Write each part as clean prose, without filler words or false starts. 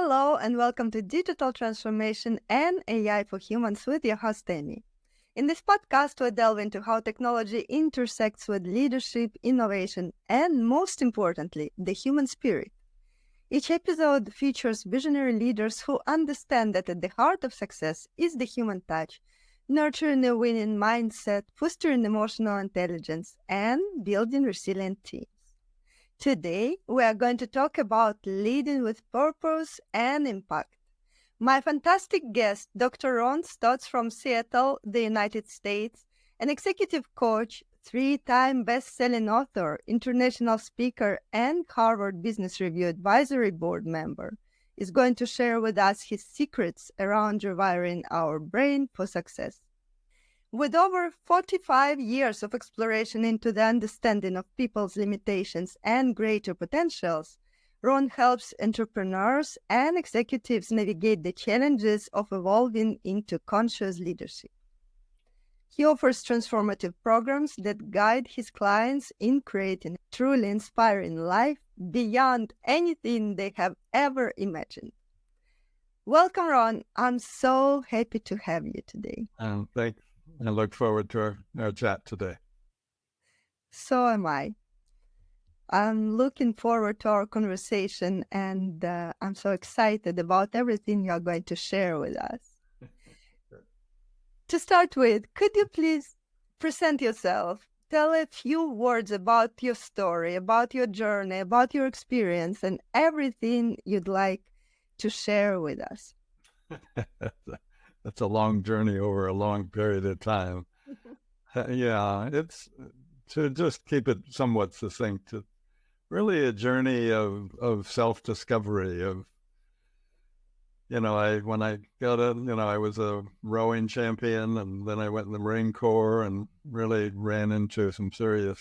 Hello and welcome to Digital Transformation and AI for Humans with your host Amy. In this podcast, we delve into how technology intersects with leadership, innovation, and most importantly, the human spirit. Each episode features visionary leaders who understand that at the heart of success is the human touch, nurturing a winning mindset, fostering emotional intelligence, and building resilient teams. Today, we are going to talk about leading with purpose and impact. My fantastic guest, Dr. Ron Stotts from Seattle, the United States, an executive coach, three-time best-selling author, international speaker, and Harvard Business Review Advisory Board member, is going to share with us his secrets around rewiring our brain for success. With over 45 years of exploration into the understanding of people's limitations and greater potentials, Ron helps entrepreneurs and executives navigate the challenges of evolving into conscious leadership. He offers transformative programs that guide his clients in creating a truly inspiring life beyond anything they have ever imagined. Welcome, Ron. I'm so happy to have you today. Thanks. I look forward to our chat today. So am I. I'm looking forward to our conversation, and I'm so excited about everything you're going to share with us. To start with, could you please present yourself? Tell a few words about your story, about your journey, about your experience, and everything you'd like to share with us. That's a long journey over a long period of time. Yeah, it's to just keep it somewhat succinct. It's really a journey of self-discovery. When I got in, I was a rowing champion, and then I went in the Marine Corps and really ran into some serious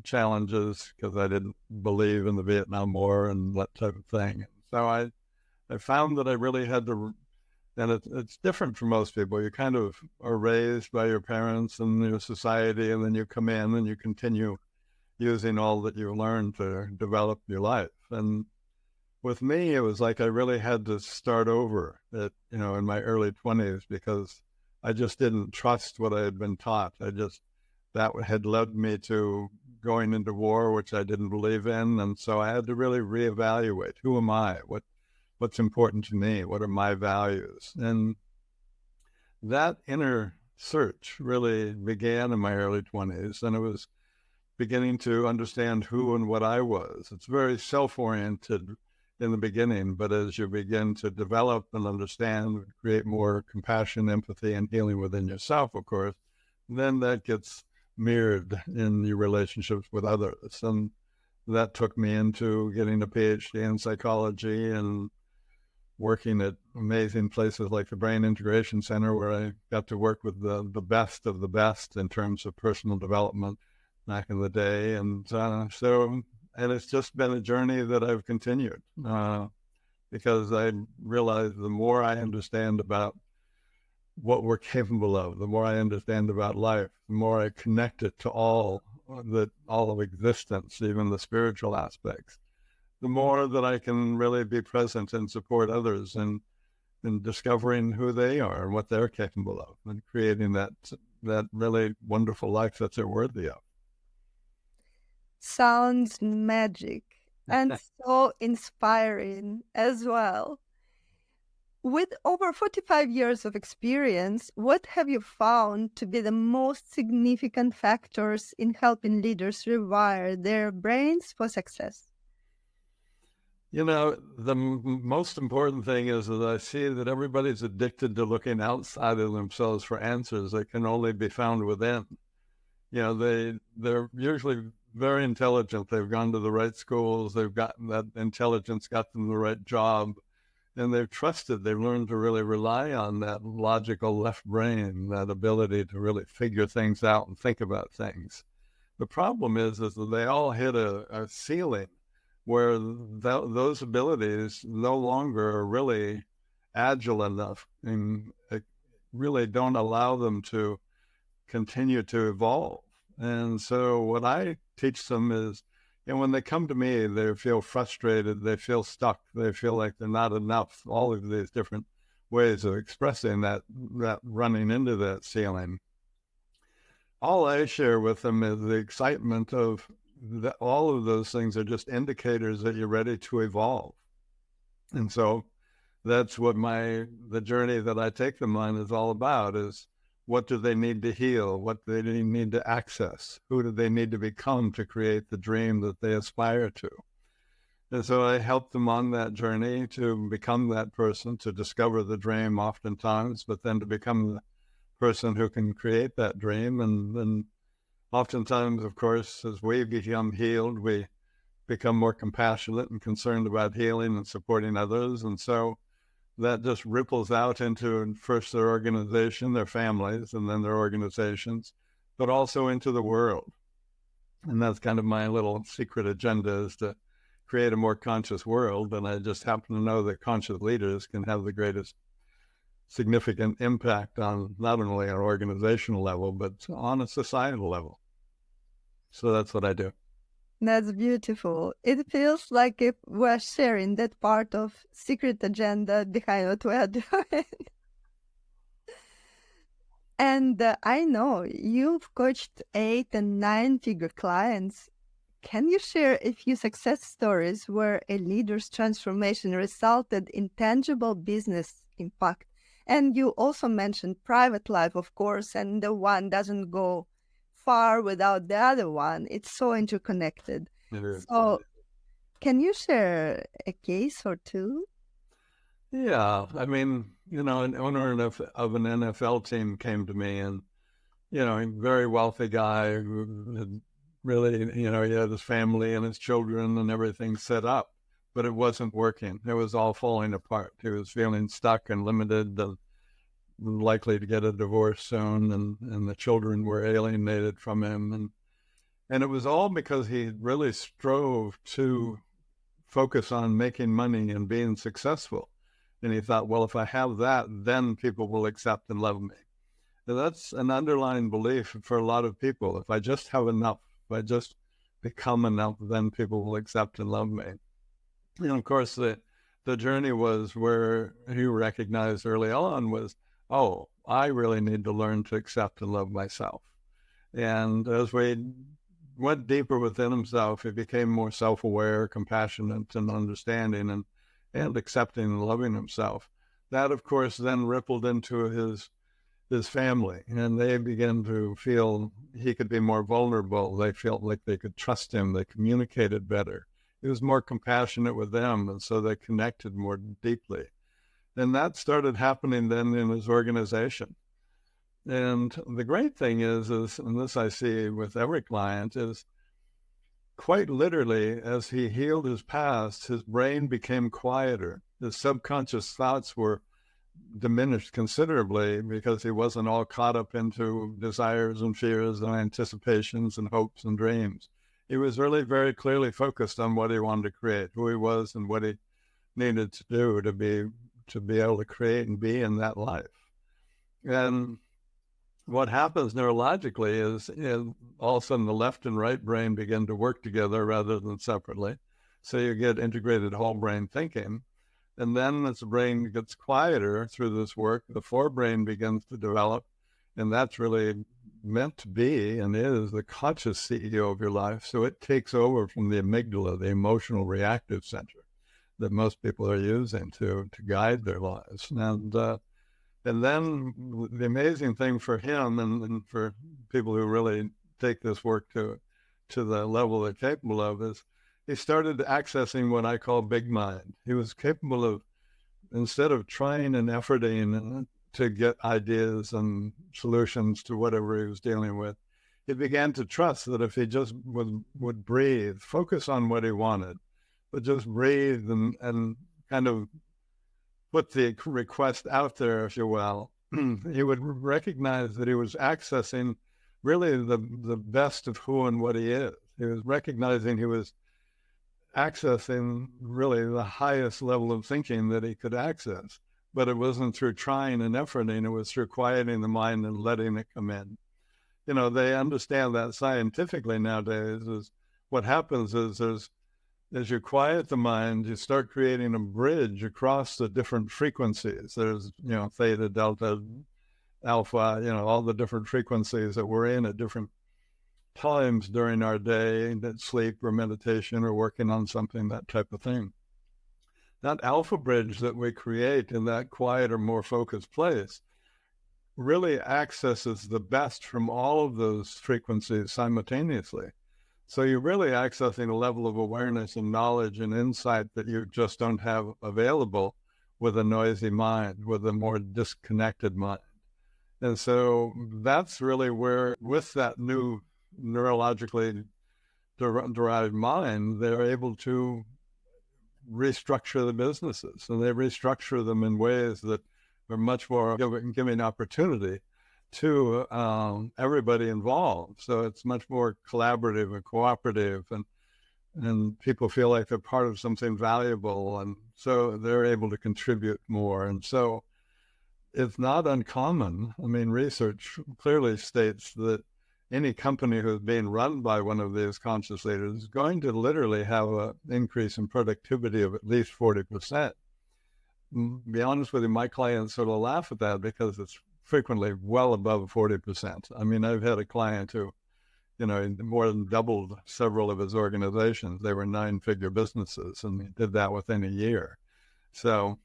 challenges because I didn't believe in the Vietnam War and that type of thing. So I found that I really had to. And it's different for most people. You kind of are raised by your parents and your society, and then you come in and you continue using all that you learned to develop your life. And with me, it was like I really had to start over in my early 20s because I just didn't trust what I had been taught. That had led me to going into war, which I didn't believe in. And so I had to really reevaluate, who am I? What's important to me? What are my values? And that inner search really began in my early 20s, and it was beginning to understand who and what I was. It's very self-oriented in the beginning, but as you begin to develop and understand, create more compassion, empathy, and healing within yourself, of course, then that gets mirrored in your relationships with others. And that took me into getting a PhD in psychology and working at amazing places like the Brain Integration Center, where I got to work with the best of the best in terms of personal development back in the day. And it's just been a journey that I've continued because I realized the more I understand about what we're capable of, the more I understand about life, the more I connect it to all of existence, even the spiritual aspects, the more that I can really be present and support others in discovering who they are and what they're capable of, and creating that really wonderful life that they're worthy of. Sounds magic and so inspiring as well. With over 45 years of experience, what have you found to be the most significant factors in helping leaders rewire their brains for success? The most important thing is that I see that everybody's addicted to looking outside of themselves for answers that can only be found within. They're usually very intelligent. They've gone to the right schools. They've gotten that intelligence, got them the right job, and they've learned to really rely on that logical left brain, that ability to really figure things out and think about things. The problem is that they all hit a ceiling where those abilities no longer are really agile enough and really don't allow them to continue to evolve. And so what I teach them is And when they come to me, they feel frustrated, they feel stuck, they feel like they're not enough, all of these different ways of expressing that running into that ceiling. All I share with them is the excitement of that. All of those things are just indicators that you're ready to evolve. And so that's what the journey that I take them on is all about, is what do they need to heal? What do they need to access? Who do they need to become to create the dream that they aspire to? And so I help them on that journey to become that person, to discover the dream oftentimes, but then to become the person who can create that dream. And then oftentimes, of course, as we become healed, we become more compassionate and concerned about healing and supporting others. And so that just ripples out into first their organization, their families, and then their organizations, but also into the world. And that's kind of my little secret agenda, is to create a more conscious world. And I just happen to know that conscious leaders can have the greatest significant impact on not only an organizational level, but on a societal level. So that's what I do. That's beautiful. It feels like if we're sharing that part of secret agenda behind what we're doing. And I know you've coached 8 and 9-figure clients. Can you share a few success stories where a leader's transformation resulted in tangible business impact? And you also mentioned private life, of course, and the one doesn't go far without the other one. It's so interconnected. So can you share a case or two? Yeah. I mean, an owner of an NFL team came to me, and, a very wealthy guy who had really, he had his family and his children and everything set up, but it wasn't working. It was all falling apart. He was feeling stuck and limited and likely to get a divorce soon, and the children were alienated from him. And it was all because he really strove to focus on making money and being successful. And he thought, well, if I have that, then people will accept and love me. And that's an underlying belief for a lot of people. If I just have enough, if I just become enough, then people will accept and love me. And of course, the journey was where he recognized early on was, oh, I really need to learn to accept and love myself. And as we went deeper within himself, he became more self-aware, compassionate, and understanding, and accepting and loving himself. That, of course, then rippled into his family, and they began to feel he could be more vulnerable. They felt like they could trust him. They communicated better. He was more compassionate with them, and so they connected more deeply. And that started happening then in his organization. And the great thing is, and this I see with every client, is quite literally, as he healed his past, his brain became quieter. His subconscious thoughts were diminished considerably because he wasn't all caught up into desires and fears and anticipations and hopes and dreams. He was really very clearly focused on what he wanted to create, who he was, and what he needed to do to be able to create and be in that life. And what happens neurologically is, all of a sudden the left and right brain begin to work together rather than separately. So you get integrated whole brain thinking. And then as the brain gets quieter through this work, the forebrain begins to develop. And that's really meant to be and is the conscious CEO of your life. So it takes over from the amygdala, the emotional reactive center that most people are using to guide their lives. And then the amazing thing for him and for people who really take this work to the level they're capable of is he started accessing what I call big mind. He was capable of, instead of trying and efforting to get ideas and solutions to whatever he was dealing with, he began to trust that if he just would breathe, focus on what he wanted, but just breathe and kind of put the request out there, if you will, he would recognize that he was accessing really the best of who and what he is. He was recognizing he was accessing really the highest level of thinking that he could access. But it wasn't through trying and efforting, it was through quieting the mind and letting it come in. They understand that scientifically nowadays is what happens is as you quiet the mind, you start creating a bridge across the different frequencies. There's, theta, delta, alpha, all the different frequencies that we're in at different times during our day, that sleep or meditation or working on something, that type of thing. That alpha bridge that we create in that quiet or more focused place really accesses the best from all of those frequencies simultaneously. So you're really accessing a level of awareness and knowledge and insight that you just don't have available with a noisy mind, with a more disconnected mind. And so that's really where, with that new neurologically derived mind, they're able to restructure the businesses, and they restructure them in ways that are much more giving opportunity to everybody involved. So it's much more collaborative and cooperative, and people feel like they're part of something valuable, and so they're able to contribute more. And so it's not uncommon. I mean, research clearly states that any company who's being run by one of these conscious leaders is going to literally have an increase in productivity of at least 40%. To be honest with you, my clients sort of laugh at that because it's frequently well above 40%. I mean, I've had a client who, more than doubled several of his organizations. They were 9-figure businesses, and he did that within a year. So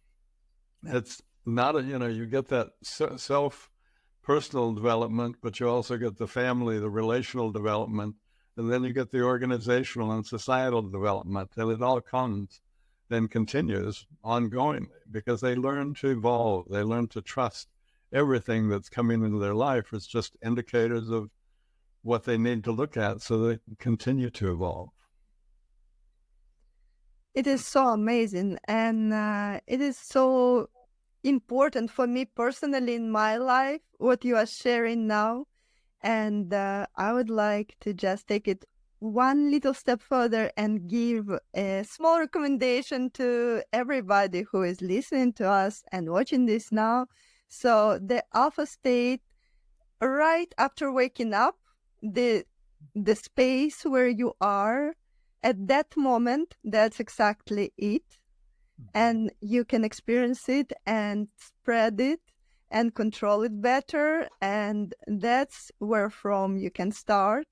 it's not you get that self-personal development, but you also get the family, the relational development, and then you get the organizational and societal development, and it all comes then continues ongoingly because they learn to evolve. They learn to trust everything that's coming into their life is just indicators of what they need to look at so they can continue to evolve. It is so amazing, and it is so important for me personally in my life, what you are sharing now. And I would like to just take it one little step further and give a small recommendation to everybody who is listening to us and watching this now. So the alpha state, right after waking up, the space where you are at that moment, that's exactly it. And you can experience it and spread it and control it better. And that's where from you can start.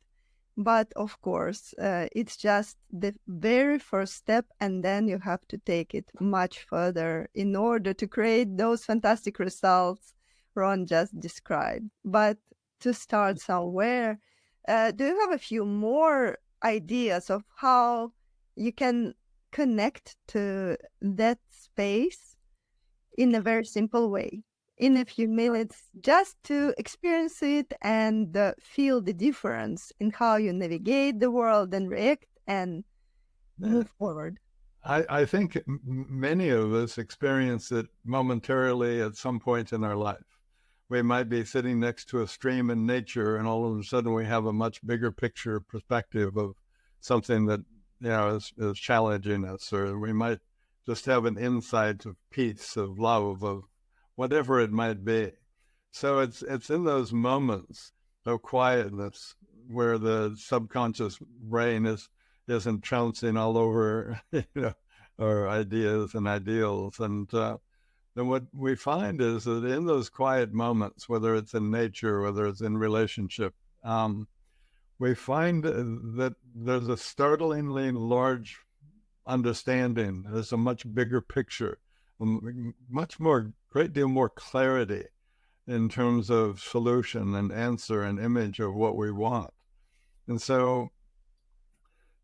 But of course, it's just the very first step, and then you have to take it much further in order to create those fantastic results Ron just described. But to start somewhere, do you have a few more ideas of how you can connect to that space in a very simple way? In a few minutes, just to experience it and feel the difference in how you navigate the world and react and move forward. I think many of us experience it momentarily at some point in our life. We might be sitting next to a stream in nature, and all of a sudden we have a much bigger picture perspective of something that is challenging us, or we might just have an insight of peace, of love, of whatever it might be. So it's in those moments of quietness where the subconscious brain is entrancing all over, our ideas and ideals. And then what we find is that in those quiet moments, whether it's in nature, whether it's in relationship, we find that there's a startlingly large understanding. There's a much bigger picture, great deal more clarity in terms of solution and answer and image of what we want. And so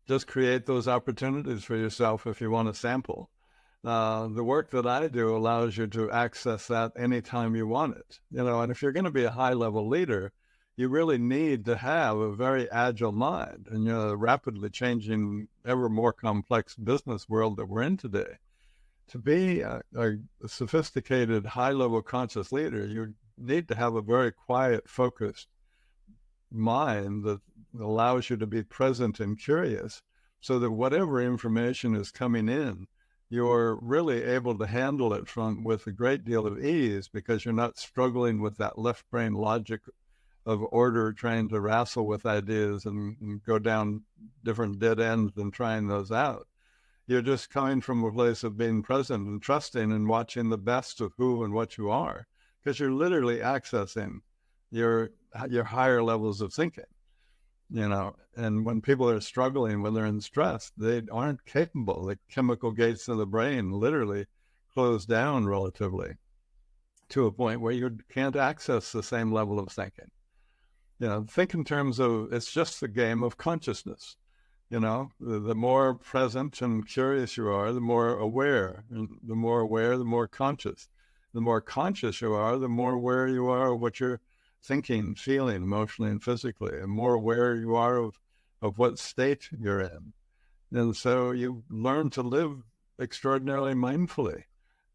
just create those opportunities for yourself if you want to sample. The work that I do allows you to access that anytime you want it. And if you're going to be a high-level leader, you really need to have a very agile mind. And the rapidly changing, ever more complex business world that we're in today, to be a sophisticated, high-level conscious leader, you need to have a very quiet, focused mind that allows you to be present and curious, so that whatever information is coming in, you're really able to handle it with a great deal of ease, because you're not struggling with that left brain logic of order, trying to wrestle with ideas and go down different dead ends and trying those out. You're just coming from a place of being present and trusting and watching the best of who and what you are, because you're literally accessing your higher levels of thinking, And when people are struggling, when they're in stress, they aren't capable. The chemical gates of the brain literally close down relatively to a point where you can't access the same level of thinking. Think in terms of, it's just the game of consciousness. The more present and curious you are, the more aware. And the more aware, the more conscious. The more conscious you are, the more aware you are of what you're thinking, feeling, emotionally and physically. And more aware you are of what state you're in. And so you learn to live extraordinarily mindfully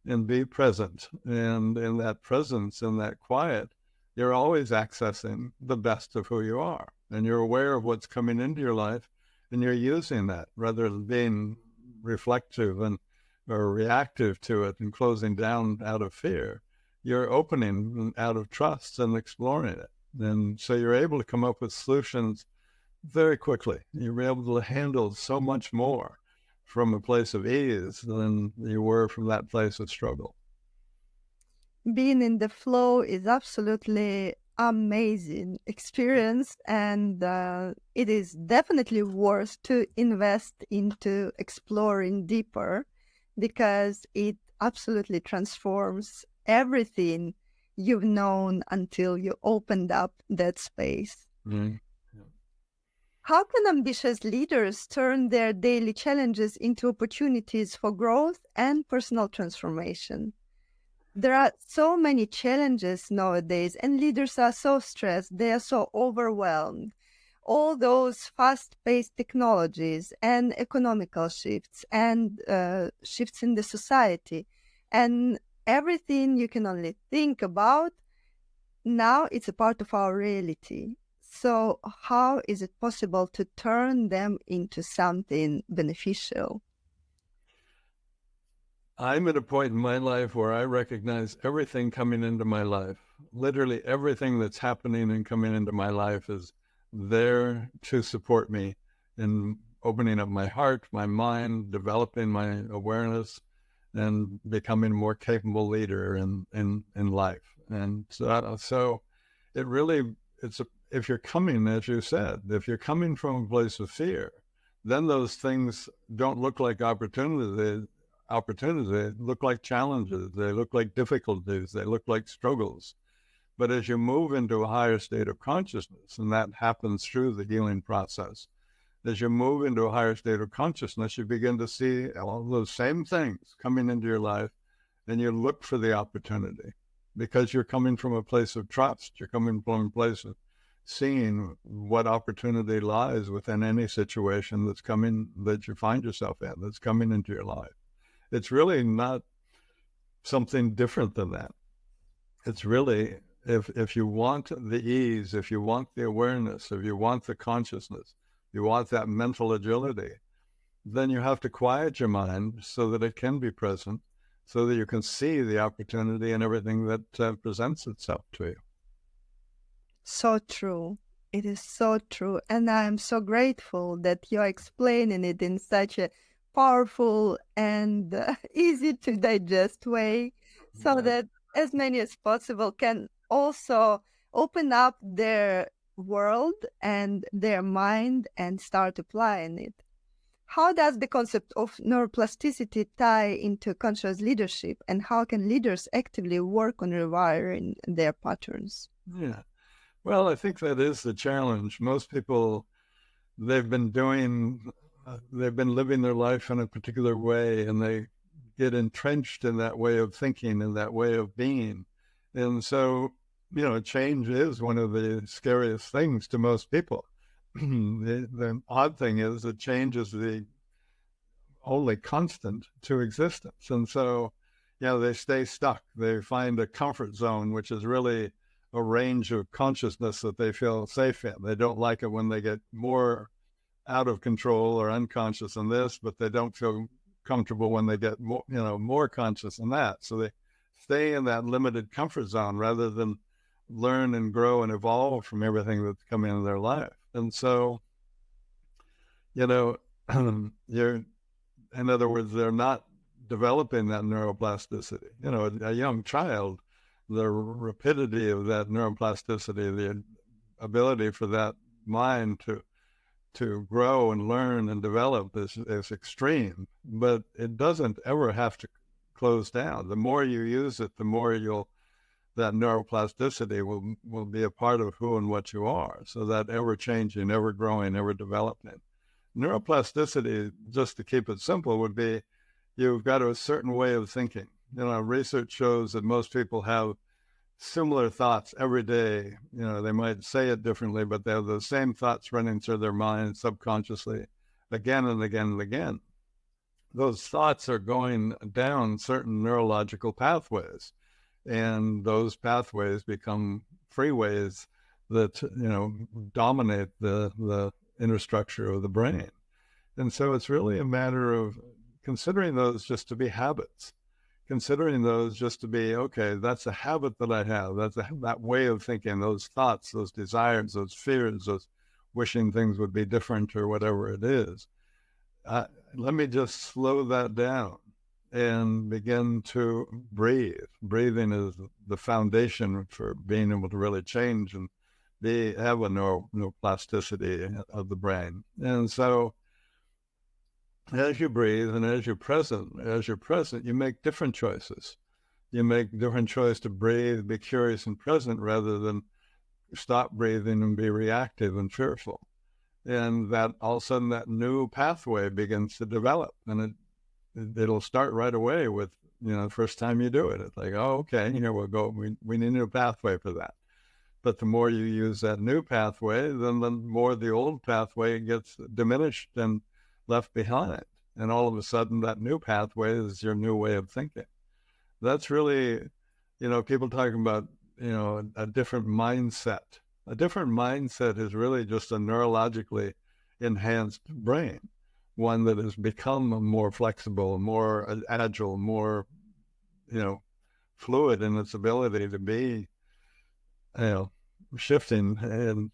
and be present. And in that presence, in that quiet, you're always accessing the best of who you are. And you're aware of what's coming into your life, and you're using that rather than being reflective or reactive to it and closing down out of fear. You're opening out of trust and exploring it. And so you're able to come up with solutions very quickly. You're able to handle so much more from a place of ease than you were from that place of struggle. Being in the flow is absolutely amazing experience, and it is definitely worth to invest into exploring deeper, because it absolutely transforms everything you've known until you opened up that space. Mm-hmm. How can ambitious leaders turn their daily challenges into opportunities for growth and personal transformation? There are so many challenges nowadays, and leaders are so stressed, they are so overwhelmed. All those fast-paced technologies and economical shifts and shifts in the society and everything you can only think about, now it's a part of our reality. So how is it possible to turn them into something beneficial? I'm at a point in my life where I recognize everything coming into my life. Literally everything that's happening and coming into my life is there to support me in opening up my heart, my mind, developing my awareness, and becoming a more capable leader in life. And so it really, if you're coming, as you said, if you're coming from a place of fear, then those things don't look like opportunities, they look like challenges, they look like difficulties, they look like struggles. But as you move into a higher state of consciousness, and that happens through the healing process, as you move into a higher state of consciousness, you begin to see all those same things coming into your life, and you look for the opportunity because you're coming from a place of trust. You're coming from a place of seeing what opportunity lies within any situation that's coming, that you find yourself in, that's coming into your life. It's really not something different than that. It's really, if you want the ease, if you want the awareness, if you want the consciousness, you want that mental agility, then you have to quiet your mind so that it can be present, so that you can see the opportunity and everything that presents itself to you. So true. It is so true. And I'm so grateful that you're explaining it in such a powerful and easy to digest way, so that as many as possible can also open up their world and their mind and start applying it. How does the concept of neuroplasticity tie into conscious leadership, and how can leaders actively work on rewiring their patterns? Yeah. Well, I think that is the challenge. Most people, they've been living their life in a particular way, and they get entrenched in that way of thinking and that way of being. And so, change is one of the scariest things to most people. The odd thing is that change is the only constant to existence. And so, they stay stuck. They find a comfort zone, which is really a range of consciousness that they feel safe in. They don't like it when they get more out of control or unconscious in this, but they don't feel comfortable when they get more conscious in that. So they stay in that limited comfort zone rather than learn and grow and evolve from everything that's coming into their life. And so, you know, in other words, they're not developing that neuroplasticity. You know, a young child, the rapidity of that neuroplasticity, the ability for that mind to grow and learn and develop is extreme, but it doesn't ever have to close down. The more you use it, the more that neuroplasticity will be a part of who and what you are. So that ever changing, ever growing, ever developing. Neuroplasticity, just to keep it simple, would be you've got a certain way of thinking. You know, research shows that most people have similar thoughts every day. You know, they might say it differently, but they have the same thoughts running through their mind subconsciously again and again and again. Those thoughts are going down certain neurological pathways, and those pathways become freeways that, you know, dominate the inner structure of the brain. And so it's really a matter of considering those just to be habits, considering those just to be, okay, that's a habit that I have. That's that way of thinking, those thoughts, those desires, those fears, those wishing things would be different or whatever it is. Let me just slow that down and begin to breathe. Breathing is the foundation for being able to really change and have a neuroplasticity of the brain. And so as you breathe and as you're present, you make different choices. You make different choice to breathe, be curious and present, rather than stop breathing and be reactive and fearful. And that all of a sudden that new pathway begins to develop, and it'll start right away with, you know, the first time you do it. It's like, oh, okay, here we'll go. We need a new pathway for that. But the more you use that new pathway, then the more the old pathway gets diminished and left behind. And all of a sudden that new pathway is your new way of thinking. That's really, you know, people talking about, you know, a different mindset. A different mindset is really just a neurologically enhanced brain, one that has become more flexible, more agile, more, you know, fluid in its ability to be, you know, shifting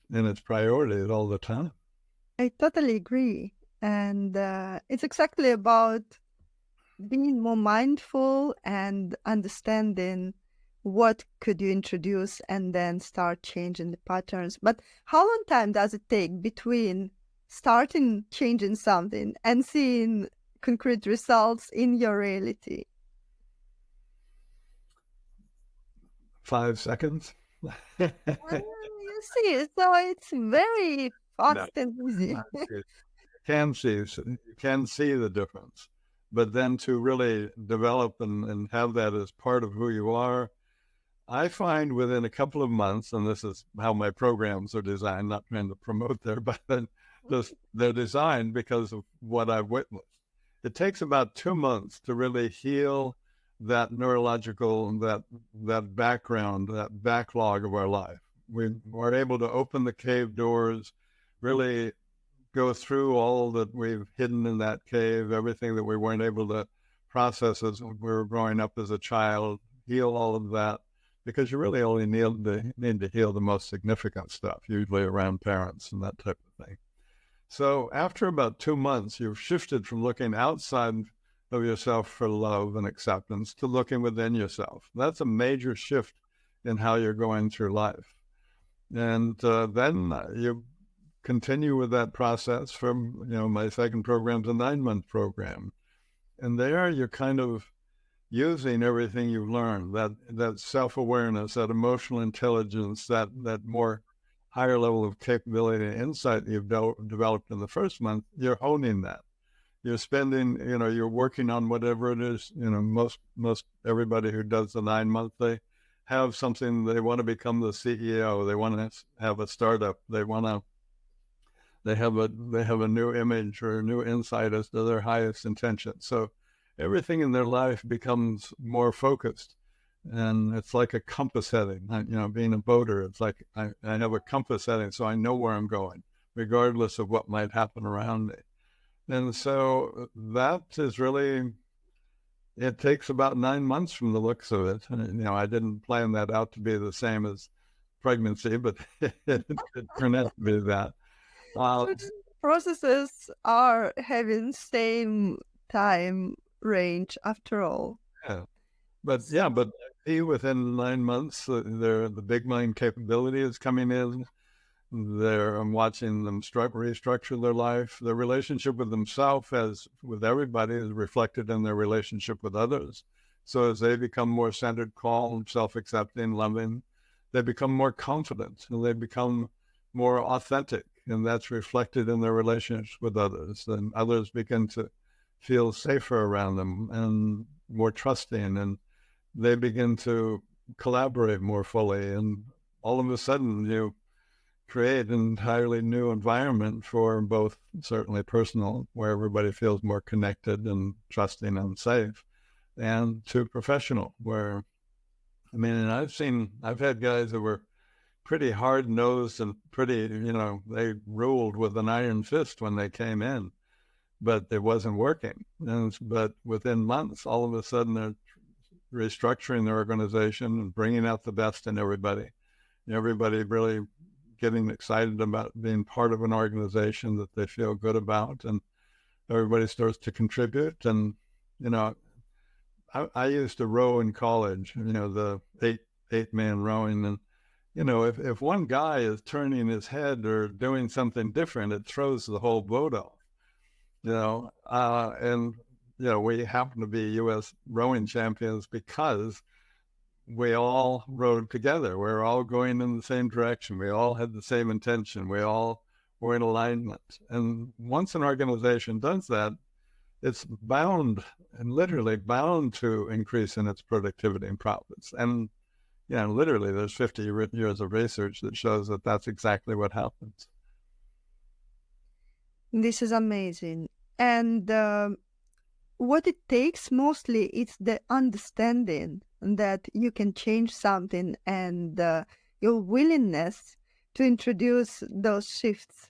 in its priorities all the time. I totally agree. And it's exactly about being more mindful and understanding what could you introduce and then start changing the patterns. But how long time does it take between starting changing something and seeing concrete results in your reality? 5 seconds. You see, so it's very fast and easy. You can see the difference, but then to really develop and have that as part of who you are, I find within a couple of months, and this is how my programs are designed, not trying to promote there, but they're designed because of what I've witnessed. It takes about 2 months to really heal that neurological, that background, that backlog of our life. We are able to open the cave doors, really go through all that we've hidden in that cave, everything that we weren't able to process as we were growing up as a child, heal all of that, because you really only need to heal the most significant stuff, usually around parents and that type of thing. So after about 2 months, you've shifted from looking outside of yourself for love and acceptance to looking within yourself. That's a major shift in how you're going through life. And then you continue with that process from, you know, my second program's a 9-month program. And there you're kind of using everything you've learned, that self-awareness, that emotional intelligence, that more higher level of capability and insight you've developed in the first month, you're honing that. You're spending, you know, you're working on whatever it is. You know, most everybody who does the 9-month, they have something, they want to become the CEO, they want to have a startup, they have a new image or a new insight as to their highest intention. So everything in their life becomes more focused, and it's like a compass heading. You know, being a boater, it's like I have a compass heading, so I know where I'm going, regardless of what might happen around me. And so that is really, it takes about 9 months from the looks of it. And, you know, I didn't plan that out to be the same as pregnancy, but it turned out to be that. Uh, So the processes are having same time range after all. yeah. But within 9 months, the big mind capability is coming in. I'm watching them restructure their life. Their relationship with themselves, as with everybody, is reflected in their relationship with others. So as they become more centered, calm, self-accepting, loving, they become more confident and they become more authentic. And that's reflected in their relationships with others. And others begin to feel safer around them and more trusting, and they begin to collaborate more fully. And all of a sudden, you create an entirely new environment for both, certainly personal, where everybody feels more connected and trusting and safe, and to professional, where, I mean, and I've had guys that were pretty hard nosed and pretty, they ruled with an iron fist when they came in, but it wasn't working. But within months, all of a sudden, they're restructuring their organization and bringing out the best in everybody. Everybody really getting excited about being part of an organization that they feel good about, and everybody starts to contribute. And I used to row in college, the eight man rowing, and if one guy is turning his head or doing something different, it throws the whole boat off. And we happen to be U.S. rowing champions because we all rowed together. We were all going in the same direction. We all had the same intention. We all were in alignment. And once an organization does that, it's bound, and literally bound, to increase in its productivity and profits. And literally, there's 50 years of research that shows that that's exactly what happens. This is amazing. And what it takes mostly is the understanding that you can change something, and your willingness to introduce those shifts.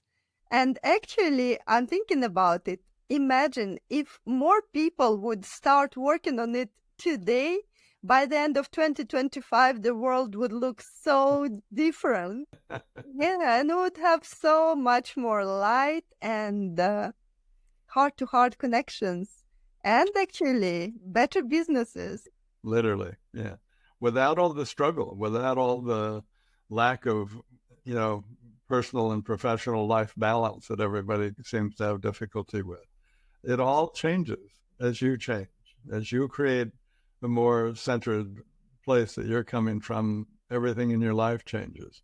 And actually, I'm thinking about it. Imagine if more people would start working on it today, by the end of 2025, the world would look so different. Yeah, and it would have so much more light and heart-to-heart connections, and actually better businesses. Literally, yeah. Without all the struggle, without all the lack of, personal and professional life balance that everybody seems to have difficulty with. It all changes as you change, as you create a more centered place that you're coming from. Everything in your life changes.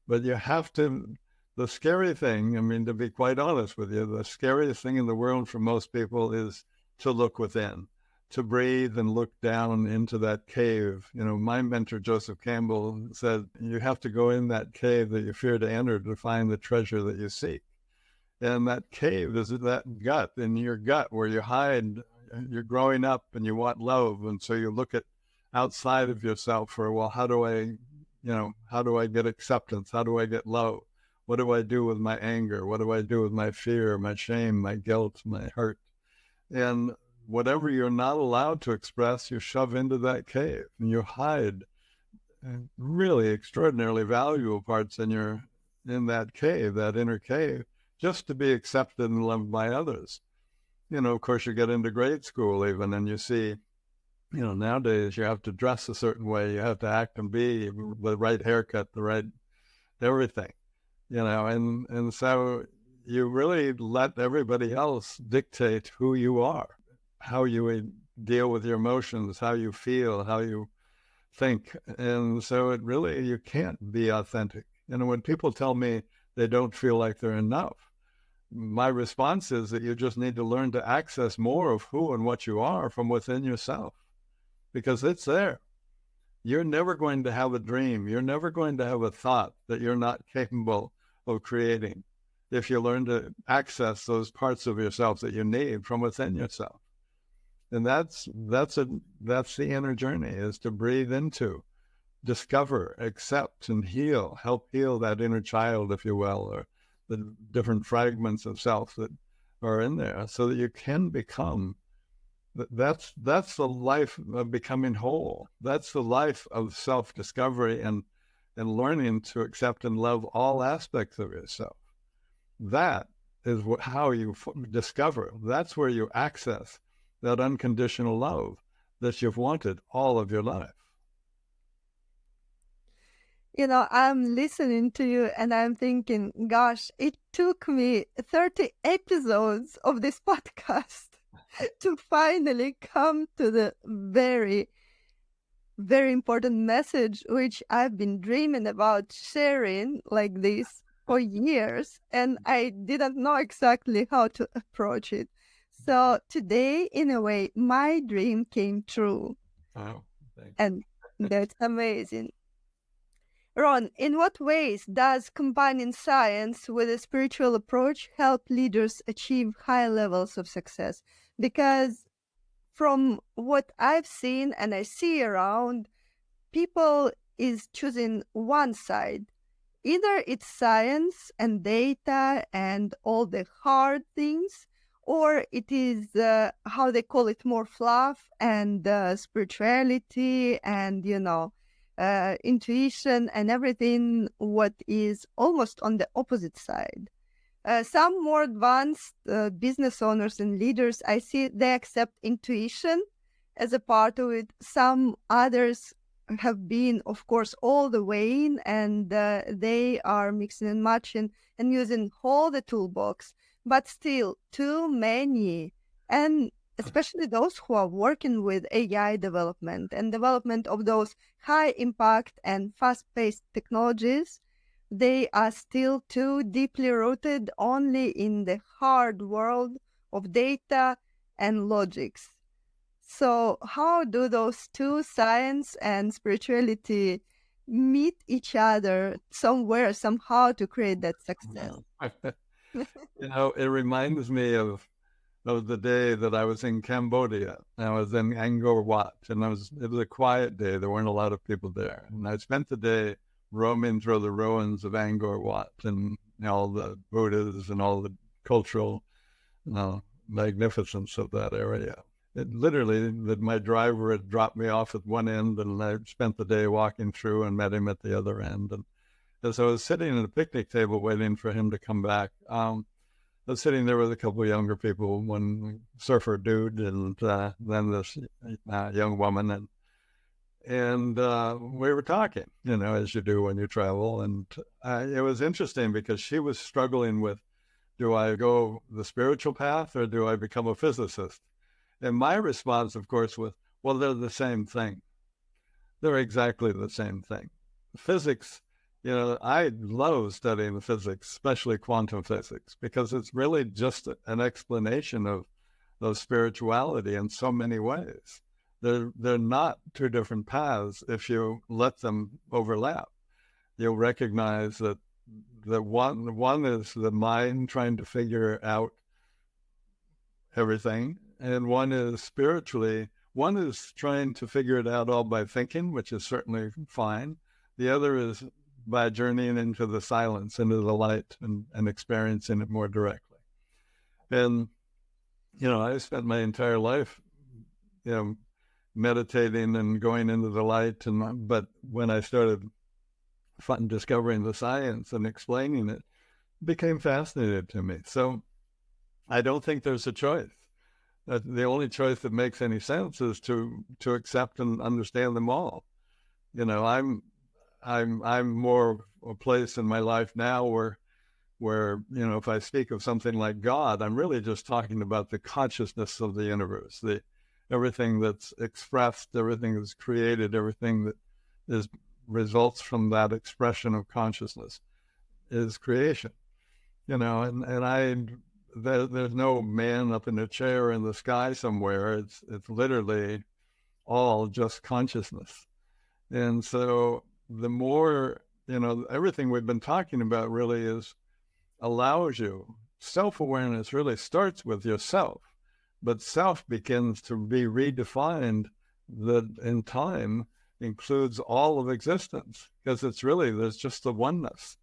But you have to, the scary thing, I mean, to be quite honest with you, the scariest thing in the world for most people is to look within, to breathe and look down into that cave. My mentor, Joseph Campbell, said, you have to go in that cave that you fear to enter to find the treasure that you seek. And that cave is that gut, in your gut where you hide. You're growing up and you want love. And so you look at outside of yourself for, well, how do I get acceptance? How do I get love? What do I do with my anger? What do I do with my fear, my shame, my guilt, my hurt? And whatever you're not allowed to express, you shove into that cave and you hide really extraordinarily valuable parts in that cave, that inner cave, just to be accepted and loved by others. Of course, you get into grade school even, and you see, nowadays you have to dress a certain way, you have to act and be the right haircut, the right everything, and so you really let everybody else dictate who you are, how you deal with your emotions, how you feel, how you think. And so you can't be authentic. When people tell me they don't feel like they're enough, my response is that you just need to learn to access more of who and what you are from within yourself, because it's there. You're never going to have a dream. You're never going to have a thought that you're not capable of creating if you learn to access those parts of yourself that you need from within yourself. And that's the inner journey, is to breathe into, discover, accept, and help heal that inner child, if you will, or the different fragments of self that are in there, so that you can become. That's the life of becoming whole. That's the life of self-discovery and and learning to accept and love all aspects of yourself. That is how you discover. That's where you access that unconditional love that you've wanted all of your life. I'm listening to you and I'm thinking, gosh, it took me 30 episodes of this podcast to finally come to the very, very important message, which I've been dreaming about sharing like this for years, and I didn't know exactly how to approach it. So today, in a way, my dream came true. Oh, thank you. And that's amazing. Ron, in what ways does combining science with a spiritual approach help leaders achieve high levels of success? Because from what I've seen and I see around, people is choosing one side. Either it's science and data and all the hard things, or it is how they call it, more fluff and spirituality and intuition and everything what is almost on the opposite side. Some more advanced business owners and leaders, I see they accept intuition as a part of it. Some others have been, of course, all the way in, and they are mixing and matching and using all the toolbox. But still, too many, and especially those who are working with AI development and development of those high impact and fast-paced technologies, they are still too deeply rooted only in the hard world of data and logics. So how do those two, science and spirituality, meet each other somewhere, somehow, to create that success? It reminds me of the day that I was in Cambodia. I was in Angkor Wat, and it was a quiet day. There weren't a lot of people there. And I spent the day roaming through the ruins of Angkor Wat and all the Buddhas and all the cultural magnificence of that area. It literally, that my driver had dropped me off at one end, and I spent the day walking through and met him at the other end. And as I was sitting at a picnic table waiting for him to come back, I was sitting there with a couple of younger people, one surfer dude, and then this young woman, and we were talking, as you do when you travel. And it was interesting because she was struggling with, do I go the spiritual path or do I become a physicist? And my response, of course, was, well, they're the same thing. They're exactly the same thing. Physics, I love studying physics, especially quantum physics, because it's really just an explanation of spirituality in so many ways. They're not two different paths if you let them overlap. You'll recognize that one is the mind trying to figure out everything, and one is spiritually. One is trying to figure it out all by thinking, which is certainly fine. The other is by journeying into the silence, into the light, and experiencing it more directly. And, I spent my entire life, meditating and going into the light. But when I started discovering the science and explaining it, became fascinated to me. So I don't think there's a choice. The only choice that makes any sense is to accept and understand them all. I'm more a place in my life now where if I speak of something like God, I'm really just talking about the consciousness of the universe, everything that's expressed, everything that's created, everything that results from that expression of consciousness is creation. There's no man up in a chair in the sky somewhere. It's literally all just consciousness. And so the more, everything we've been talking about really allows you, self-awareness really starts with yourself, but self begins to be redefined that in time includes all of existence, because there's just the oneness.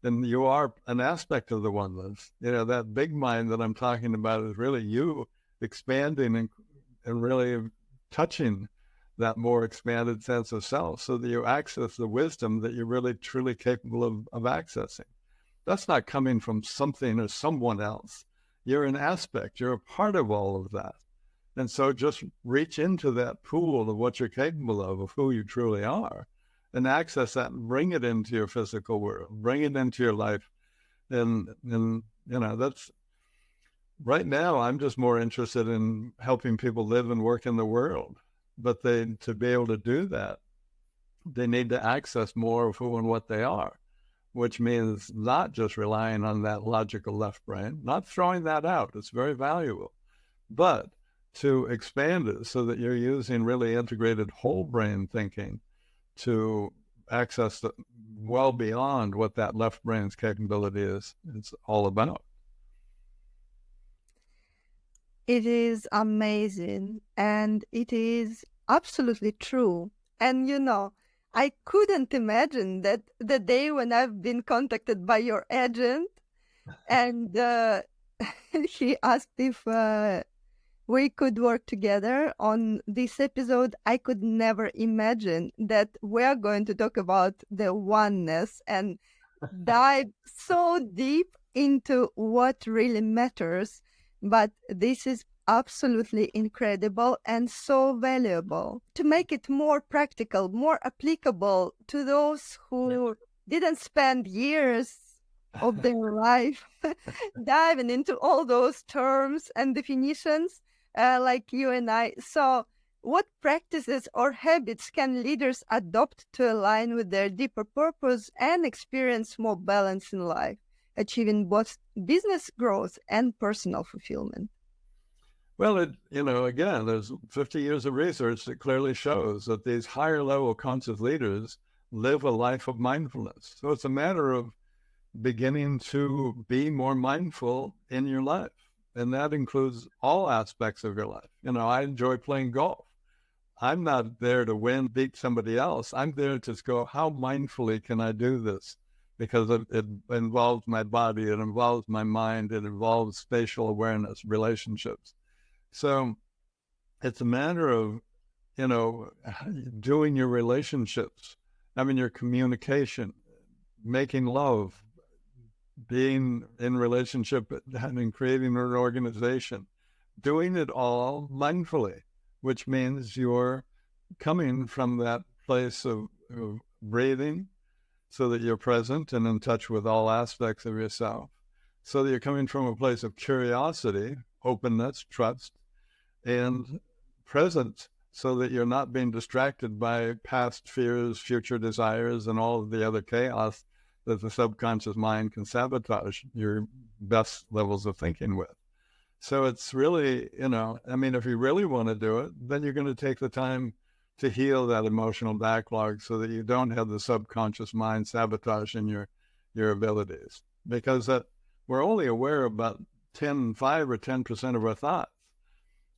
And you are an aspect of the oneness. That big mind that I'm talking about is really you expanding and really touching that more expanded sense of self so that you access the wisdom that you're really truly capable of accessing. That's not coming from something or someone else. You're an aspect, you're a part of all of that. And so just reach into that pool of what you're capable of who you truly are, and access that and bring it into your physical world, bring it into your life. And that's right now, I'm just more interested in helping people live and work in the world. But to be able to do that, they need to access more of who and what they are, which means not just relying on that logical left brain, not throwing that out. It's very valuable, but to expand it so that you're using really integrated whole brain thinking to access well beyond what that left brain's capability is all about. It is amazing, and it is absolutely true. And I couldn't imagine that the day when I've been contacted by your agent and he asked if we could work together on this episode. I could never imagine that we're going to talk about the oneness and dive so deep into what really matters. But this is absolutely incredible and so valuable to make it more practical, more applicable to those who didn't spend years of their life diving into all those terms and definitions like you and I. So what practices or habits can leaders adopt to align with their deeper purpose and experience more balance in life, achieving both business growth and personal fulfillment? Well, again, there's 50 years of research that clearly shows that these higher level conscious leaders live a life of mindfulness. So it's a matter of beginning to be more mindful in your life. And that includes all aspects of your life. I enjoy playing golf. I'm not there to win, beat somebody else. I'm there to go, how mindfully can I do this? Because it involves my body, it involves my mind, it involves spatial awareness, relationships. So it's a matter of, doing your relationships, having your communication, making love, being in relationship and creating an organization, doing it all mindfully, which means you're coming from that place of breathing so that you're present and in touch with all aspects of yourself, so that you're coming from a place of curiosity, openness, trust, and presence, so that you're not being distracted by past fears, future desires, and all of the other chaos that the subconscious mind can sabotage your best levels of thinking with. So it's really, if you really want to do it, then you're going to take the time to heal that emotional backlog so that you don't have the subconscious mind sabotaging your abilities. Because we're only aware of about 5 or 10% of our thoughts.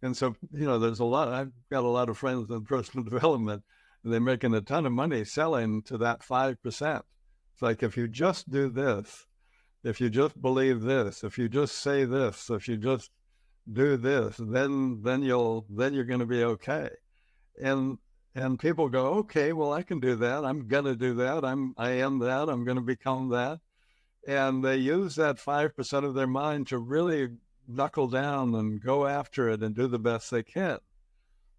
And so, there's I've got a lot of friends in personal development, and they're making a ton of money selling to that 5%. It's like, if you just do this, if you just believe this, if you just say this, if you just do this, then you're going to be okay. And people go, okay, well, I can do that. I'm going to do that. I am that. I'm going to become that. And they use that 5% of their mind to really knuckle down and go after it and do the best they can.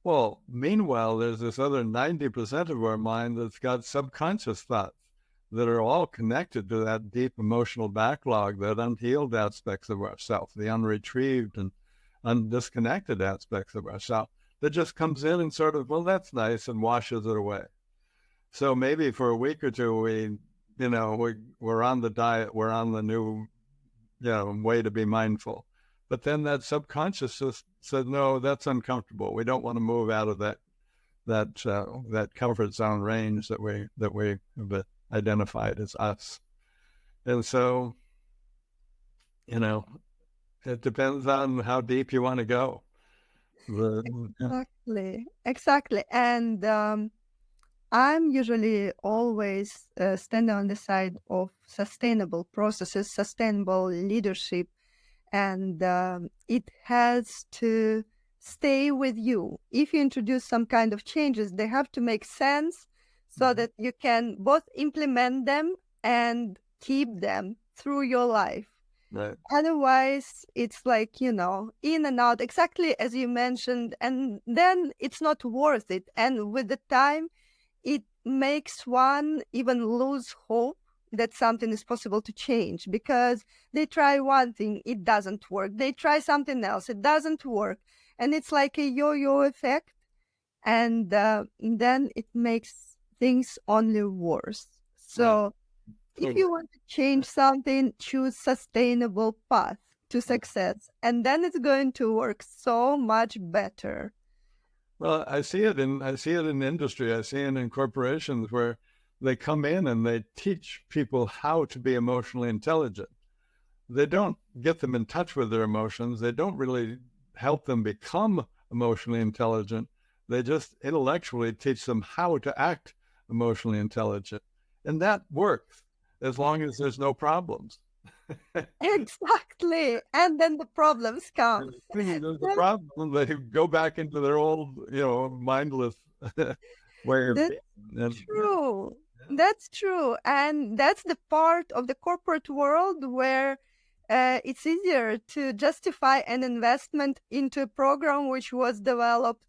Well, meanwhile, there's this other 90% of our mind that's got subconscious thoughts that are all connected to that deep emotional backlog, that unhealed aspects of ourself, the unretrieved and undisconnected aspects of ourself that just comes in and sort of, well, that's nice, and washes it away. So maybe for a week or two, we're on the diet, we're on the new, way to be mindful. But then that subconscious just said, no, that's uncomfortable. We don't want to move out of that comfort zone range that we have identified as us. And so, it depends on how deep you want to go. Exactly. And I'm usually always standing on the side of sustainable processes, sustainable leadership, and it has to stay with you. If you introduce some kind of changes, they have to make sense so that you can both implement them and keep them through your life. Right. Otherwise, it's like, in and out, exactly as you mentioned, and then it's not worth it. And with the time, it makes one even lose hope that something is possible to change, because they try one thing, it doesn't work. They try something else, it doesn't work. And it's like a yo-yo effect. And then it makes things only worse. So if you want to change something, choose sustainable path to success, and then it's going to work so much better. Well, I see it in industry. I see it in corporations where they come in and they teach people how to be emotionally intelligent. They don't get them in touch with their emotions. They don't really help them become emotionally intelligent. They just intellectually teach them how to act emotionally intelligent. And that works as long as there's no problems. Exactly. And then the problems come. There's a problem. They go back into their old, mindless way of That's being. true. That's true. And that's the part of the corporate world where it's easier to justify an investment into a program which was developed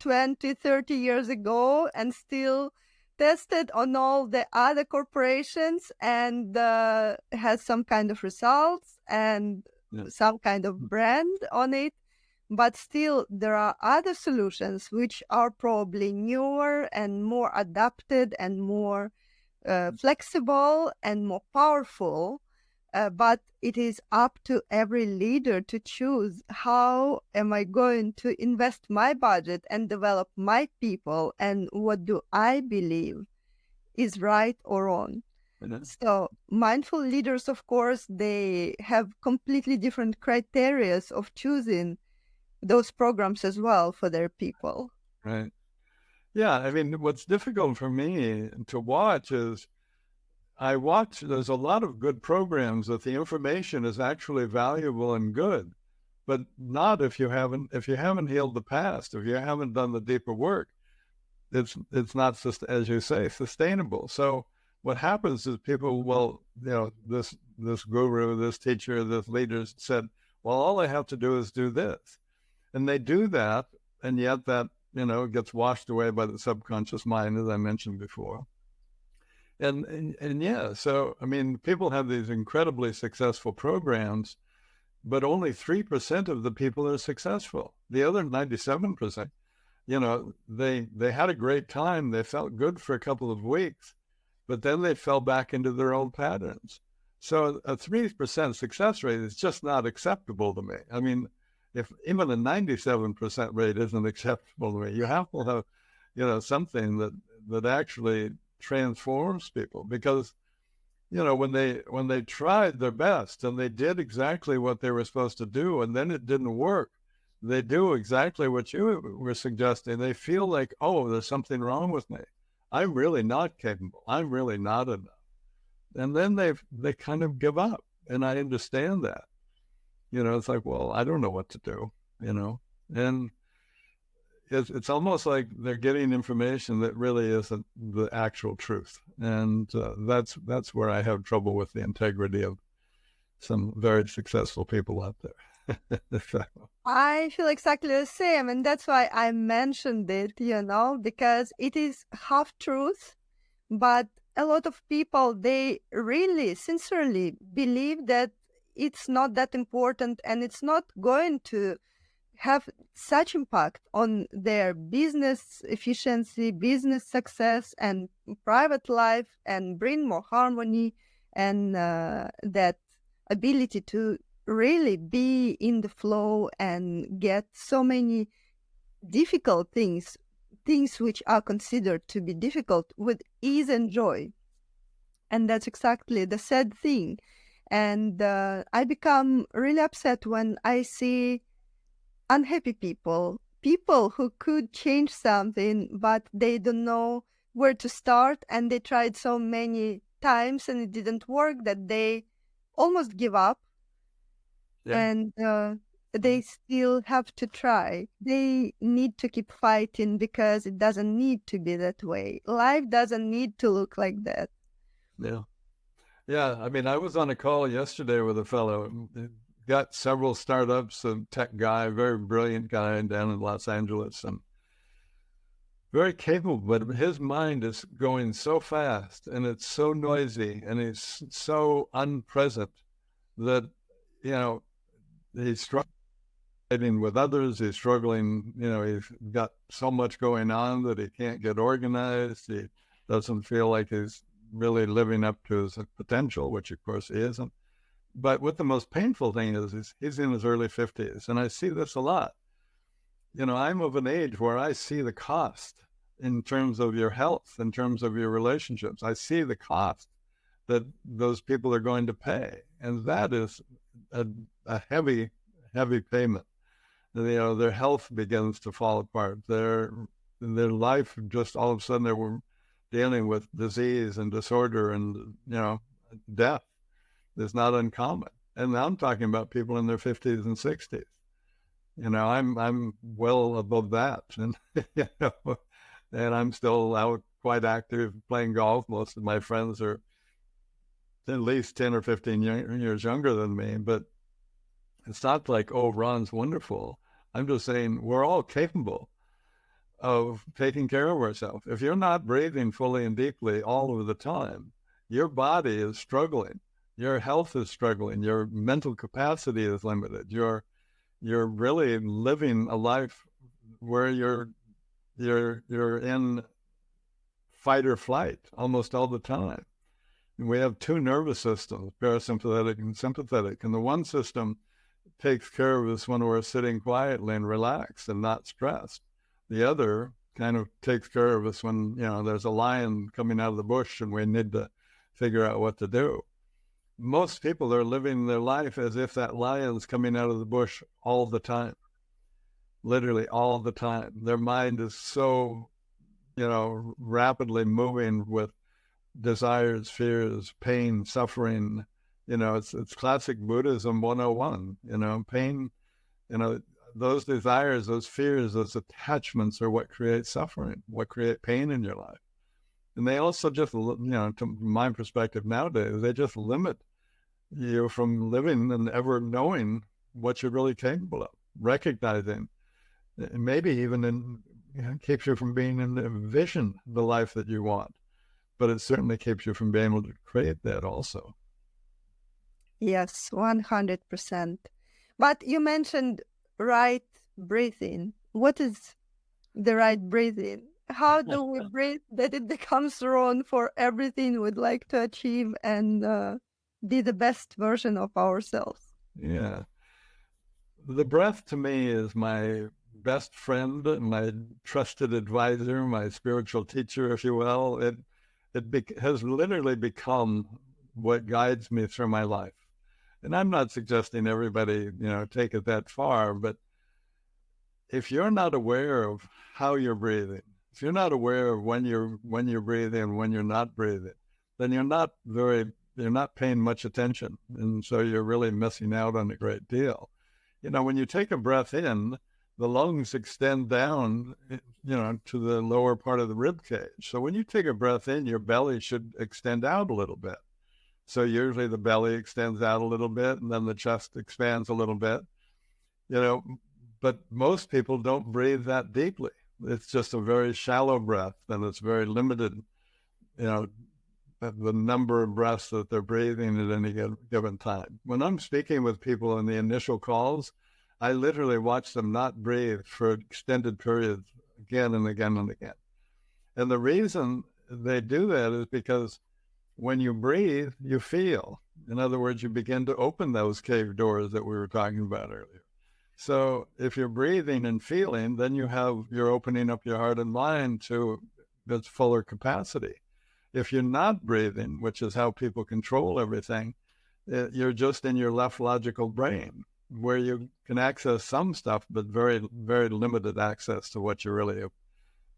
20, 30 years ago and still tested on all the other corporations and has some kind of results and some kind of brand on it. But still, there are other solutions which are probably newer and more adapted and more flexible and more powerful. But it is up to every leader to choose, how am I going to invest my budget and develop my people, and what do I believe is right or wrong. So mindful leaders, of course, they have completely different criteria of choosing those programs as well for their people. Right. Yeah. I mean, what's difficult for me to watch is there's a lot of good programs that the information is actually valuable and good, but not if you haven't healed the past, if you haven't done the deeper work. It's not, as you say, sustainable. So what happens is people, this guru, this teacher, this leader said, well, all I have to do is do this. And they do that, and yet that, gets washed away by the subconscious mind, as I mentioned before. And yeah, so, I mean, people have these incredibly successful programs, but only 3% of the people are successful. The other 97%, they had a great time. They felt good for a couple of weeks, but then they fell back into their old patterns. So a 3% success rate is just not acceptable to me. I mean, if even a 97% rate isn't acceptable to me, you have to have, something that actually transforms people. Because, when they tried their best and they did exactly what they were supposed to do, and then it didn't work, they do exactly what you were suggesting. They feel like, oh, there's something wrong with me. I'm really not capable. I'm really not enough. And then they kind of give up. And I understand that. It's like, well, I don't know what to do, and it's almost like they're getting information that really isn't the actual truth. And that's where I have trouble with the integrity of some very successful people out there. I feel exactly the same, and that's why I mentioned it, because it is half truth, but a lot of people, they really sincerely believe that it's not that important and it's not going to have such impact on their business efficiency, business success, and private life, and bring more harmony and that ability to really be in the flow and get so many difficult things which are considered to be difficult, with ease and joy. And that's exactly the sad thing. And I become really upset when I see unhappy people who could change something, but they don't know where to start, and they tried so many times and it didn't work that they almost give up. Yeah. And they still have to try. They need to keep fighting because it doesn't need to be that way. Life doesn't need to look like that. Yeah. Yeah. I mean, I was on a call yesterday with a fellow, got several startups, a tech guy, very brilliant guy down in Los Angeles, and very capable, but his mind is going so fast and it's so noisy and he's so unpresent that, you know, he's struggling with others. He's struggling, he's got so much going on that he can't get organized. He doesn't feel like he's really living up to his potential, which of course he isn't. But what the most painful thing is he's in his early 50s. And I see this a lot. I'm of an age where I see the cost in terms of your health, in terms of your relationships. I see the cost that those people are going to pay. And that is a heavy, heavy payment. Their health begins to fall apart. Their life, just all of a sudden, they were dealing with disease and disorder and, death is not uncommon. And I'm talking about people in their 50s and 60s. I'm well above that. And, and I'm still out quite active playing golf. Most of my friends are at least 10 or 15 years younger than me, but it's not like, oh, Ron's wonderful. I'm just saying we're all capable of taking care of ourselves. If you're not breathing fully and deeply all of the time, your body is struggling. Your health is struggling. Your mental capacity is limited. You're really living a life where you're in fight or flight almost all the time. And we have two nervous systems, parasympathetic and sympathetic. And the one system takes care of us when we're sitting quietly and relaxed and not stressed. The other kind of takes care of us when, there's a lion coming out of the bush and we need to figure out what to do. Most people are living their life as if that lion's coming out of the bush all the time, literally all the time. Their mind is so, rapidly moving with desires, fears, pain, suffering. It's classic Buddhism 101, pain, those desires, those fears, those attachments are what create suffering, what create pain in your life. And they also just, to my perspective nowadays, they just limit you from living and ever knowing what you're really capable of, recognizing, maybe even keeps you from being in the vision of the life that you want. But it certainly keeps you from being able to create that also. Yes, 100%. But you mentioned right breathing. What is the right breathing? How do we breathe that it becomes wrong for everything we'd like to achieve and be the best version of ourselves? Yeah. The breath to me is my best friend, my trusted advisor, my spiritual teacher, if you will. It has literally become what guides me through my life. And I'm not suggesting everybody, take it that far, but if you're not aware of how you're breathing, if you're not aware of when you're breathing and when you're not breathing, then you're not paying much attention. And so you're really missing out on a great deal. When you take a breath in, the lungs extend down, to the lower part of the rib cage. So when you take a breath in, your belly should extend out a little bit. So usually the belly extends out a little bit and then the chest expands a little bit, but most people don't breathe that deeply. It's just a very shallow breath and it's very limited, the number of breaths that they're breathing at any given time. When I'm speaking with people in the initial calls, I literally watch them not breathe for extended periods again and again and again. And the reason they do that is because when you breathe, you feel. In other words, you begin to open those cave doors that we were talking about earlier. So if you're breathing and feeling, then you're opening up your heart and mind to its fuller capacity. If you're not breathing, which is how people control everything, you're just in your left logical brain, where you can access some stuff, but very, very limited access to what you're really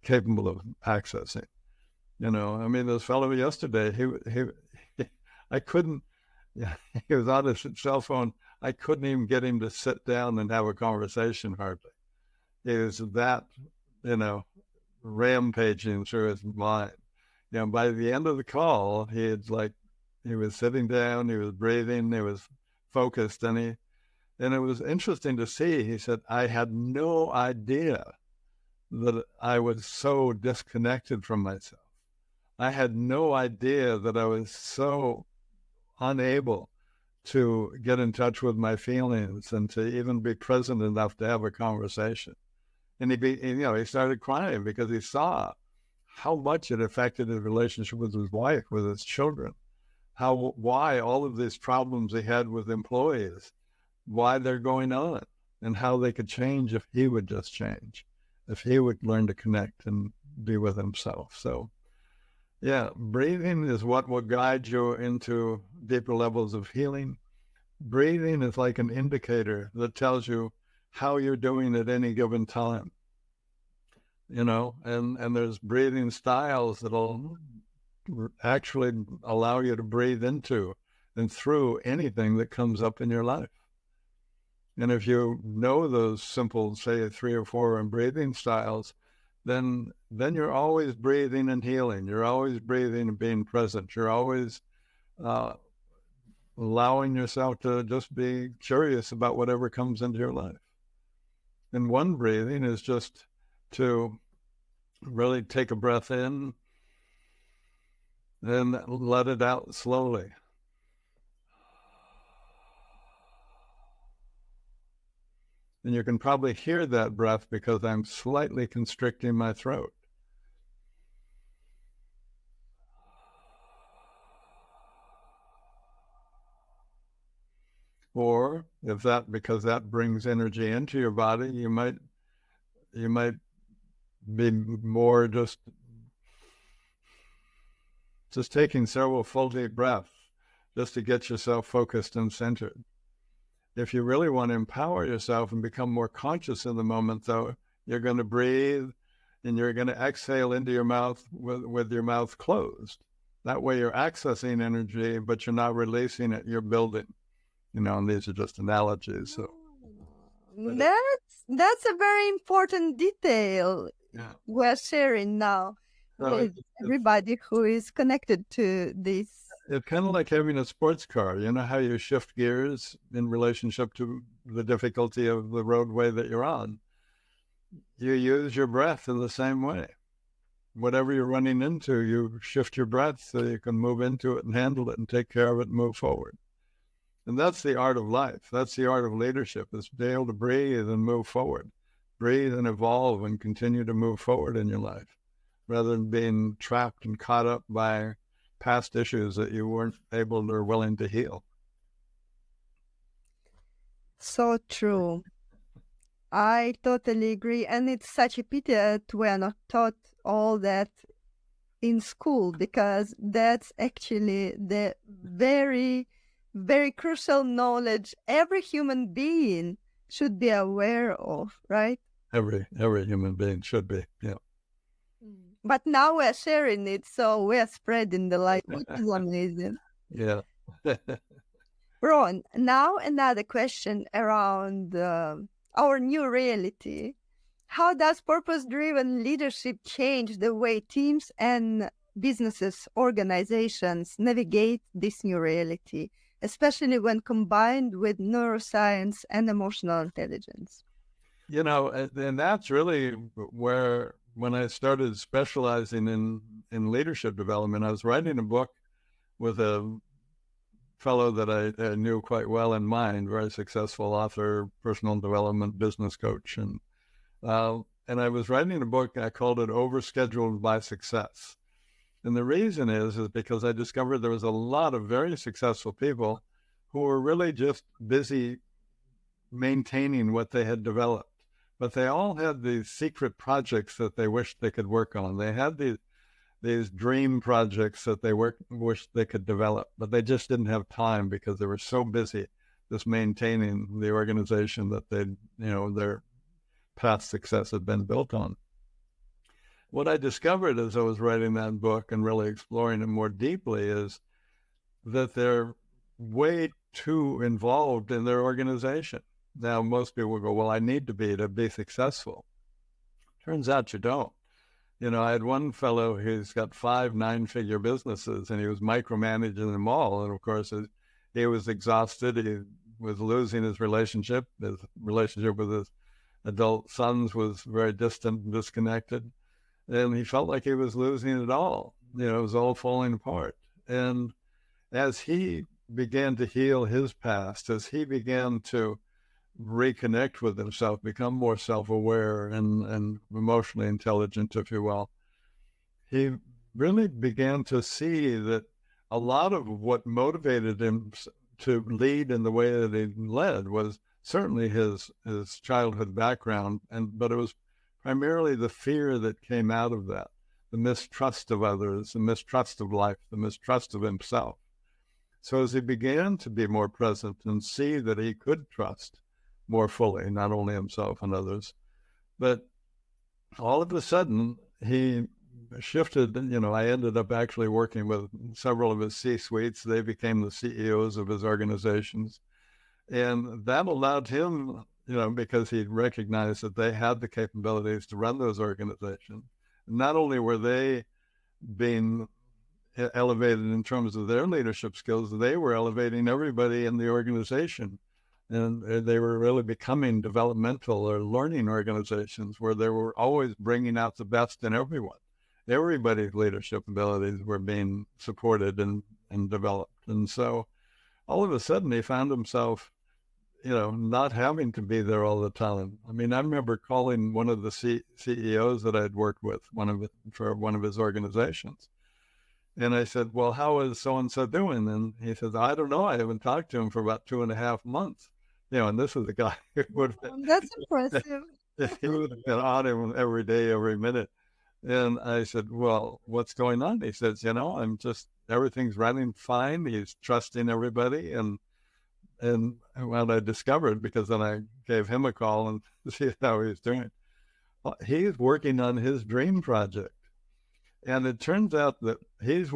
capable of accessing. This fellow yesterday, I couldn't, he was on his cell phone I couldn't even get him to sit down and have a conversation hardly. He was that, rampaging through his mind. By the end of the call, he was sitting down, he was breathing, he was focused, and it was interesting to see. He said, I had no idea that I was so disconnected from myself. I had no idea that I was so unable to get in touch with my feelings and to even be present enough to have a conversation. And he started crying because he saw how much it affected his relationship with his wife, with his children, why all of these problems he had with employees, why they're going on, and how they could change if he would just change, if he would learn to connect and be with himself. So, yeah, breathing is what will guide you into deeper levels of healing. Breathing is like an indicator that tells you how you're doing at any given time. And there's breathing styles that'll actually allow you to breathe into and through anything that comes up in your life. And if you know those simple, say 3 or 4 breathing styles, then you're always breathing and healing. You're always breathing and being present. You're always allowing yourself to just be curious about whatever comes into your life. And one breathing is just to really take a breath in and let it out slowly. And you can probably hear that breath because I'm slightly constricting my throat. Or because that brings energy into your body, you might be more just taking several full deep breaths just to get yourself focused and centered. If you really want to empower yourself and become more conscious in the moment, though, you're going to breathe and you're going to exhale into your mouth with your mouth closed. That way you're accessing energy, but you're not releasing it, you're building. And these are just analogies. So that's a very important detail we're sharing now with everybody who is connected to this. It's kind of like having a sports car. You know how you shift gears in relationship to the difficulty of the roadway that you're on? You use your breath in the same way. Whatever you're running into, you shift your breath so you can move into it and handle it and take care of it and move forward. And that's the art of life. That's the art of leadership, is to be able to breathe and move forward. Breathe and evolve and continue to move forward in your life, rather than being trapped and caught up by past issues that you weren't able or willing to heal. So true. I totally agree. And it's such a pity that we are not taught all that in school, because that's actually the very, very crucial knowledge every human being should be aware of, right? Every human being should be, yeah. But now we're sharing it, so we're spreading the light, which is amazing. Yeah. Ron, now another question around our new reality. How does purpose-driven leadership change the way teams and businesses, organizations navigate this new reality, especially when combined with neuroscience and emotional intelligence? And that's really where, when I started specializing in leadership development, I was writing a book with a fellow that I knew quite well in mind, very successful author, personal development, business coach. And I was writing a book, I called it Overscheduled by Success. And the reason is because I discovered there was a lot of very successful people who were really just busy maintaining what they had developed. But they all had these secret projects that they wished they could work on. They had these dream projects that they wished they could develop, but they just didn't have time because they were so busy just maintaining the organization that their past success had been built on. What I discovered as I was writing that book and really exploring it more deeply is that there way too involved in their organization. Now, most people will go, well, I need to be successful. Turns out you don't. I had one fellow who's got 5 9-figure businesses, and he was micromanaging them all. And of course, he was exhausted. He was losing his relationship. His relationship with his adult sons was very distant and disconnected. And he felt like he was losing it all. It was all falling apart. And as he began to heal his past, as he began to reconnect with himself, become more self-aware and emotionally intelligent, if you will, he really began to see that a lot of what motivated him to lead in the way that he led was certainly his childhood background, but it was primarily the fear that came out of that, the mistrust of others, the mistrust of life, the mistrust of himself. So as he began to be more present and see that he could trust more fully, not only himself and others, but all of a sudden he shifted. I ended up actually working with several of his C-suites. They became the CEOs of his organizations. And that allowed him, because he recognized that they had the capabilities to run those organizations. Not only were they being elevated in terms of their leadership skills, they were elevating everybody in the organization. And they were really becoming developmental or learning organizations where they were always bringing out the best in everyone. Everybody's leadership abilities were being supported and developed. And so all of a sudden he found himself, not having to be there all the time. I mean, I remember calling one of the CEOs that I'd worked with, for one of his organizations. And I said, well, how is so-and-so doing? And he says, I don't know. I haven't talked to him for about 2.5 months. And this is a guy who would have That's impressive. he would have been on him every day, every minute. And I said, well, what's going on? He says, everything's running fine. He's trusting everybody. And what I discovered, because then I gave him a call and see how he's doing, he's working on his dream project. And it turns out that he's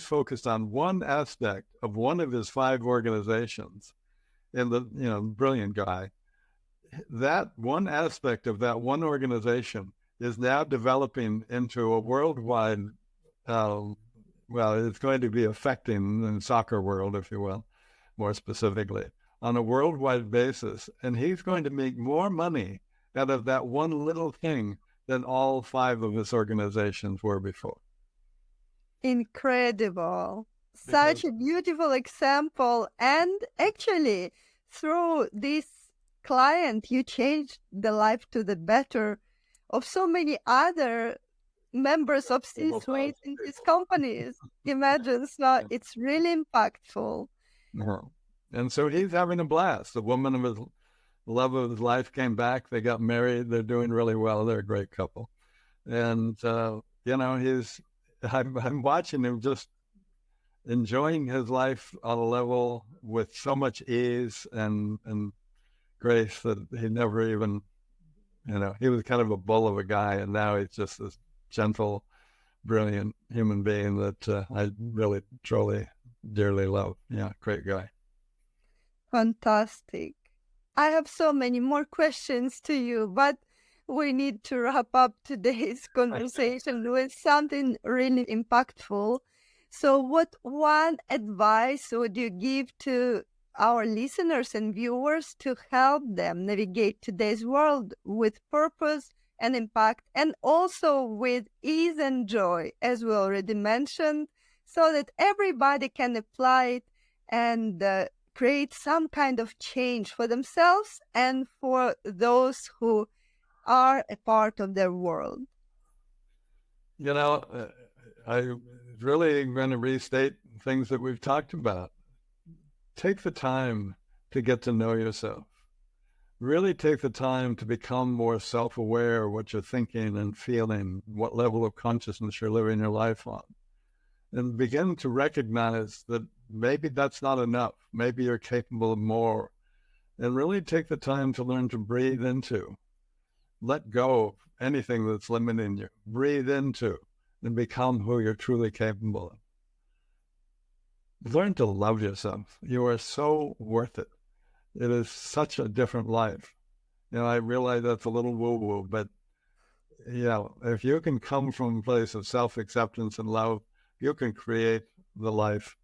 focused on one aspect of one of his 5 organizations. And brilliant guy. That one aspect of that one organization is now developing into a worldwide, it's going to be affecting the soccer world, if you will, more specifically, on a worldwide basis. And he's going to make more money out of that one little thing than all 5 of his organizations were before. Incredible. Such a beautiful example. And actually, through this client, you changed the life to the better of so many other members of C-suite in these companies. Imagine, it's really impactful. And so he's having a blast. The woman of his love of his life came back. They got married. They're doing really well. They're a great couple. And, I'm watching him just enjoying his life on a level with so much ease and grace that he never even, he was kind of a bull of a guy, and now he's just this gentle, brilliant human being that I really, truly, dearly love. Yeah, great guy. Fantastic. I have so many more questions to you, but we need to wrap up today's conversation with something really impactful. So what one advice would you give to our listeners and viewers to help them navigate today's world with purpose and impact, and also with ease and joy, as we already mentioned, so that everybody can apply it and create some kind of change for themselves and for those who are a part of their world? I really going to restate things that we've talked about. Take the time to get to know yourself. Really take the time to become more self-aware of what you're thinking and feeling, what level of consciousness you're living your life on. And begin to recognize that maybe that's not enough. Maybe you're capable of more. And really take the time to learn to breathe into. Let go of anything that's limiting you. Breathe into and become who you're truly capable of. learn to love yourself. You are so worth it. It is such a different life. I realize that's a little woo-woo, but if you can come from a place of self-acceptance and love, you can create the life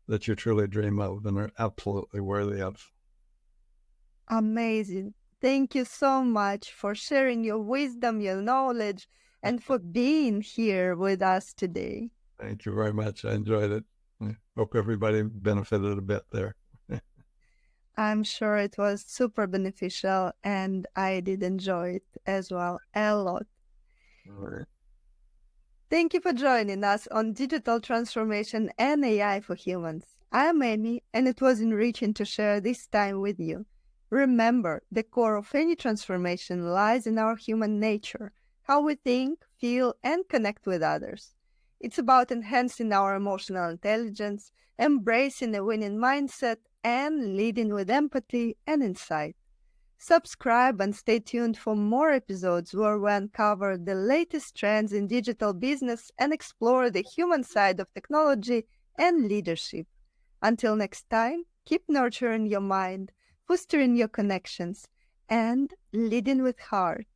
that you truly dream of and are absolutely worthy of. Amazing. Thank you so much for sharing your wisdom, your knowledge, and for being here with us today. Thank you very much. I enjoyed it. I hope everybody benefited a bit there. I'm sure it was super beneficial, and I did enjoy it as well a lot. All right. Thank you for joining us on Digital Transformation and AI for Humans. I'm Amy, and it was enriching to share this time with you. Remember, the core of any transformation lies in our human nature, how we think, feel, and connect with others. It's about enhancing our emotional intelligence, embracing a winning mindset, and leading with empathy and insight. Subscribe and stay tuned for more episodes where we uncover the latest trends in digital business and explore the human side of technology and leadership. Until next time, keep nurturing your mind, fostering your connections, and leading with heart.